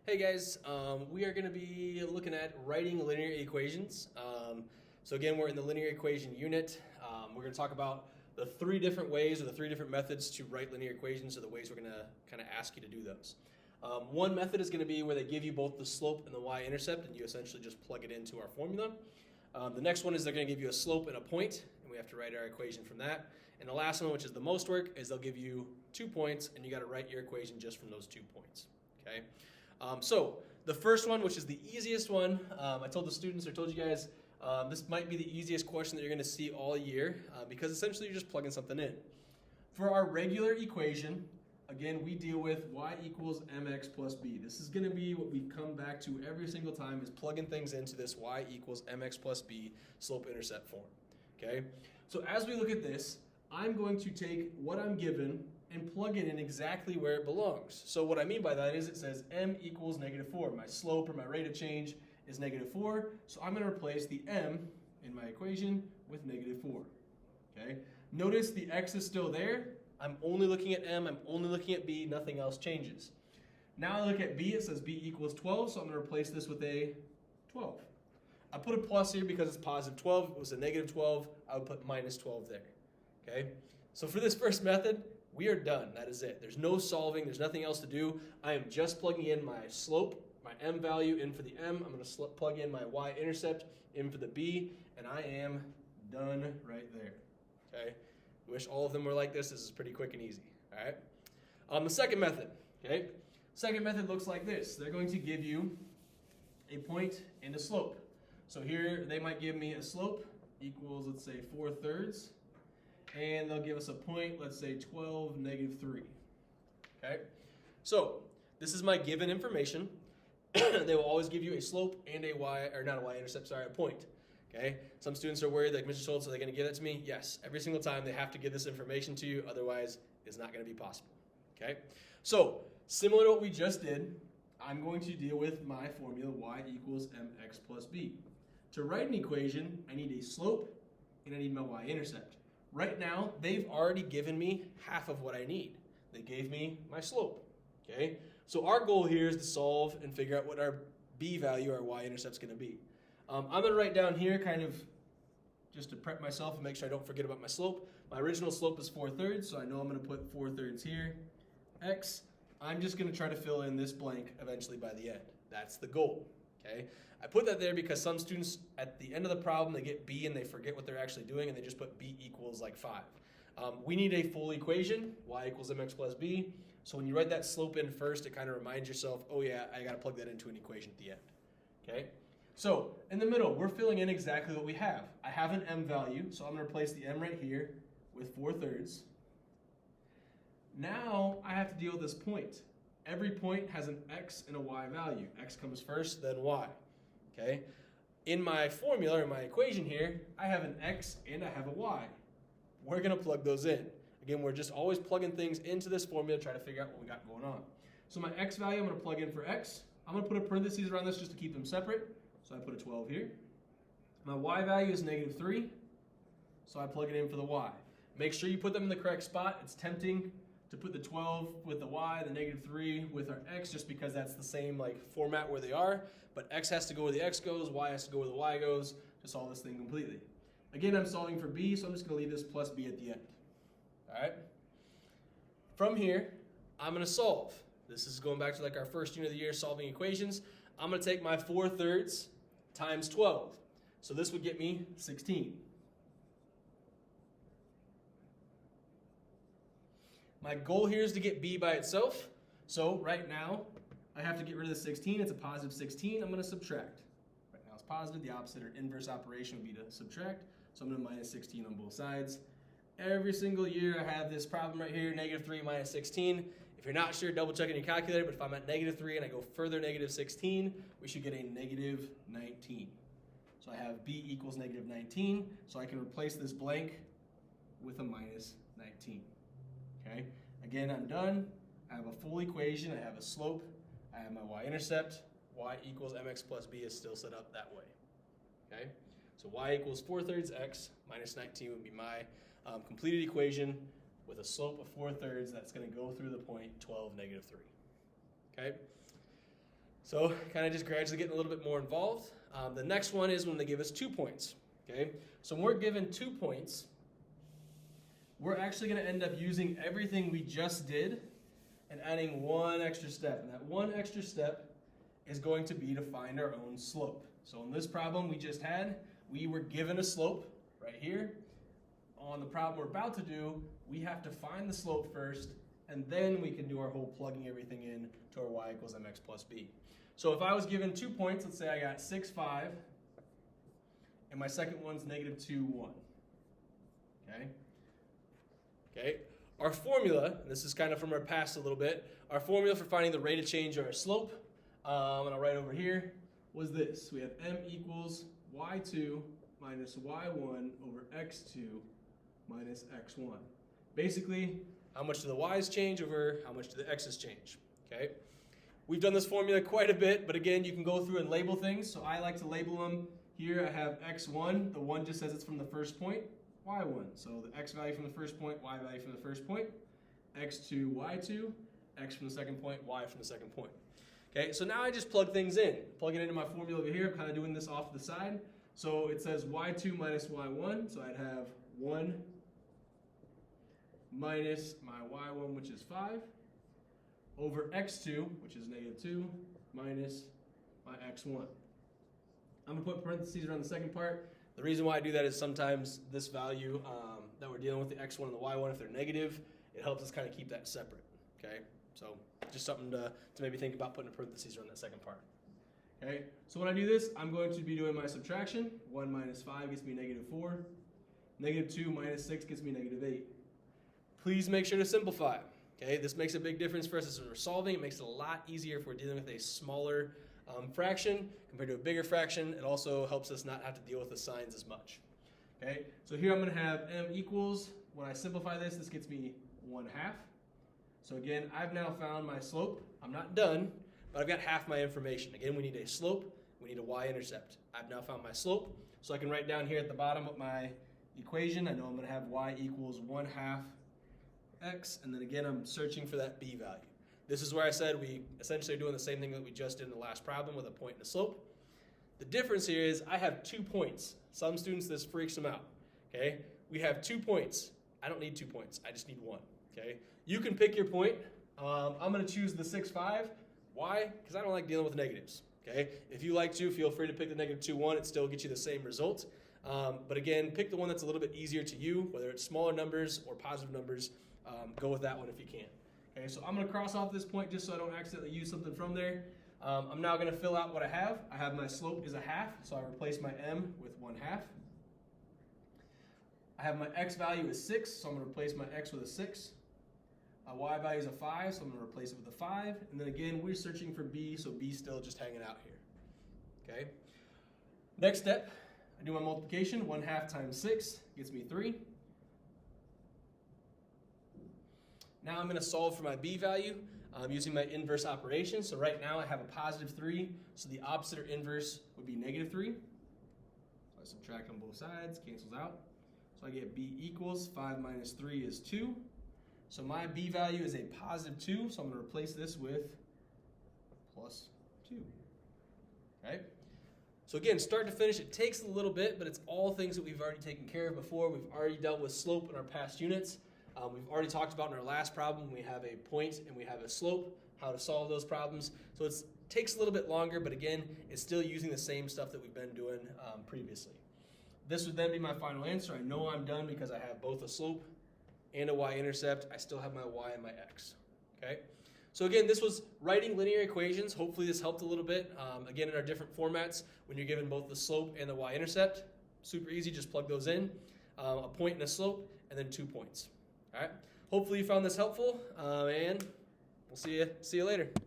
Hey guys, we are going to be looking at writing linear equations. So again, we're in the linear equation unit. We're going to talk about the three different ways or the three different methods to write linear equations, or the ways we're going to kind of ask you to do those. One method is going to be where they give you both the slope and the y-intercept, and you essentially just plug it into our formula. The next one is they're going to give you a slope and a point, and we have to write our equation from that. And the last one, which is the most work, is they'll give you 2 points, and you got to write your equation just from those 2 points. Okay. So the first one, which is the easiest one, I told the students, or told you guys, this might be the easiest question that you're going to see all year because essentially you're just plugging something in. For our regular equation, again, we deal with y equals mx plus b. This is going to be what we come back to every single time, is plugging things into this y equals mx plus b slope-intercept form. Okay? So as we look at this, I'm going to take what I'm given and plug it in exactly where it belongs. So what I mean by that is it says m equals -4. My slope, or my rate of change, is -4. So I'm going to replace the m in my equation with -4. Okay? Notice the x is still there. I'm only looking at m. I'm only looking at b. Nothing else changes. Now I look at b. It says b equals 12. So I'm going to replace this with a 12. I put a plus here because it's positive 12. If it was a -12, I would put -12 there. Okay? So for this first method, we are done. That is it. There's no solving. There's nothing else to do. I am just plugging in my slope, my m value, in for the m. I'm going to plug in my y-intercept, in for the b, and I am done right there. Okay? Wish all of them were like this. This is pretty quick and easy. All right? The second method. Okay? Second method looks like this. They're going to give you a point and a slope. So here they might give me a slope equals, let's say, 4/3. And they'll give us a point, let's say 12, -3. Okay? So this is my given information. They will always give you a slope and a y, or not a y-intercept, sorry, a point. Okay? Some students are worried, like, Mr. Schultz, are they going to give that to me? Yes. Every single time they have to give this information to you, otherwise it's not going to be possible. Okay? So similar to what we just did, I'm going to deal with my formula y equals mx plus b. To write an equation, I need a slope and I need my y-intercept. Right now, they've already given me half of what I need. They gave me my slope. Okay? So our goal here is to solve and figure out what our b value, our y-intercept, is going to be. I'm going to write down here, kind of just to prep myself and make sure I don't forget about my slope. My original slope is 4/3, so I know I'm going to put 4/3 here. X, I'm just going to try to fill in this blank eventually by the end. That's the goal. Okay? I put that there because some students, at the end of the problem, they get b and they forget what they're actually doing, and they just put b equals like 5. We need a full equation, y equals mx plus b. So when you write that slope in first, it kind of reminds yourself, oh yeah, I got to plug that into an equation at the end. Okay? So in the middle, we're filling in exactly what we have. I have an m value, so I'm going to replace the m right here with 4/3. Now I have to deal with this point. Every point has an x and a y value. X comes first, then y. Okay? In my formula, or my equation here, I have an x and I have a y. We're going to plug those in. Again, we're just always plugging things into this formula to try to figure out what we got going on. So my x value, I'm going to plug in for x. I'm going to put a parentheses around this just to keep them separate. So I put a 12 here. My y value is -3. So I plug it in for the y. Make sure you put them in the correct spot. It's tempting to put the 12 with the y, the -3 with our x, just because that's the same like format where they are. But x has to go where the x goes, y has to go where the y goes to solve this thing completely. Again, I'm solving for b, so I'm just going to leave this plus b at the end. All right? From here, I'm going to solve. This is going back to like our first unit of the year, solving equations. I'm going to take my 4/3 times 12. So this would get me 16. My goal here is to get b by itself. So right now, I have to get rid of the 16. It's a positive 16. I'm going to subtract. Right now it's positive. The opposite or inverse operation would be to subtract. So I'm going to minus 16 on both sides. Every single year I have this problem right here, -3 minus 16. If you're not sure, double check in your calculator. But if I'm at -3 and I go further -16, we should get a -19. So I have b equals -19. So I can replace this blank with a -19. Okay? Again, I'm done. I have a full equation. I have a slope. I have my y-intercept. Y equals mx plus b is still set up that way. Okay? So y equals 4/3 x minus 19 would be my completed equation with a slope of 4/3 that's going to go through the point 12, -3. Okay? So kind of just gradually getting a little bit more involved. The next one is when they give us 2 points. Okay, so when we're given 2 points, we're actually going to end up using everything we just did and adding one extra step. And that one extra step is going to be to find our own slope. So in this problem we just had, we were given a slope right here. On the problem we're about to do, we have to find the slope first, and then we can do our whole plugging everything in to our y equals mx plus b. So if I was given 2 points, let's say I got 6, 5, and my second one's negative 2, 1. Okay. Our formula, and this is kind of from our past a little bit, our formula for finding the rate of change or our slope, and I'll write over here, was this. We have m equals y2 minus y1 over x2 minus x1. Basically, how much do the y's change over how much do the x's change? Okay. We've done this formula quite a bit, but again, you can go through and label things. So I like to label them. Here I have x1. The 1 just says it's from the first point. y1. So the x value from the first point, y value from the first point. x2, y2. X from the second point, y from the second point. Okay, so now I just plug things in. Plug it into my formula over here. I'm kind of doing this off to the side. So it says y2 minus y1. So I'd have 1 minus my y1, which is 5, over x2, which is negative 2, minus my x1. I'm going to put parentheses around the second part. The reason why I do that is sometimes this value that we're dealing with, the x1 and the y1, if they're negative, it helps us kind of keep that separate. Okay, so just something to maybe think about putting a parentheses around that second part. Okay, so when I do this, I'm going to be doing my subtraction. 1 minus 5 gets me negative 4. Negative 2 minus 6 gets me negative 8. Please make sure to simplify. Okay, this makes a big difference for us as we're solving. It makes it a lot easier if we're dealing with a smaller fraction compared to a bigger fraction. It also helps us not have to deal with the signs as much. Okay, so here I'm going to have m equals, when I simplify this, this gets me 1/2. So again, I've now found my slope. I'm not done, but I've got half my information. Again, we need a slope, we need a y-intercept. I've now found my slope, so I can write down here at the bottom of my equation, I know I'm going to have y equals 1/2 x, and then again I'm searching for that b value. This is where I said we essentially are doing the same thing that we just did in the last problem with a point and a slope. The difference here is I have 2 points. Some students, this freaks them out. Okay, we have 2 points. I don't need 2 points. I just need 1. Okay, you can pick your point. I'm going to choose the 6, 5. Why? Because I don't like dealing with negatives. Okay, if you like to, feel free to pick the negative 2, 1. It still gets you the same result. But again, pick the one that's a little bit easier to you, whether it's smaller numbers or positive numbers. Go with that one if you can. Okay, so I'm going to cross off this point just so I don't accidentally use something from there. I'm now going to fill out what I have. I have my slope is 1/2, so I replace my m with 1/2. I have my x value is 6, so I'm going to replace my x with a 6. My y value is a 5, so I'm going to replace it with a 5. And then again, we're searching for b, so b's still just hanging out here. Okay. Next step, I do my multiplication. 1/2 times 6 gets me 3. Now I'm going to solve for my b value using my inverse operation. So right now I have a positive 3, so the opposite or inverse would be negative 3. So I subtract on both sides, cancels out. So I get b equals 5 minus 3 is 2. So my b value is a positive 2, so I'm going to replace this with plus 2. Okay? So again, start to finish, it takes a little bit, but it's all things that we've already taken care of before. We've already dealt with slope in our past units. We've already talked about in our last problem, we have a point and we have a slope, how to solve those problems. So it takes a little bit longer, but again, it's still using the same stuff that we've been doing previously. This would then be my final answer. I know I'm done because I have both a slope and a y-intercept. I still have my y and my x. Okay? So again, this was writing linear equations. Hopefully this helped a little bit. Again, in our different formats, when you're given both the slope and the y-intercept, super easy, just plug those in. A point and a slope, and then 2 points. All right. Hopefully you found this helpful, and we'll see you later.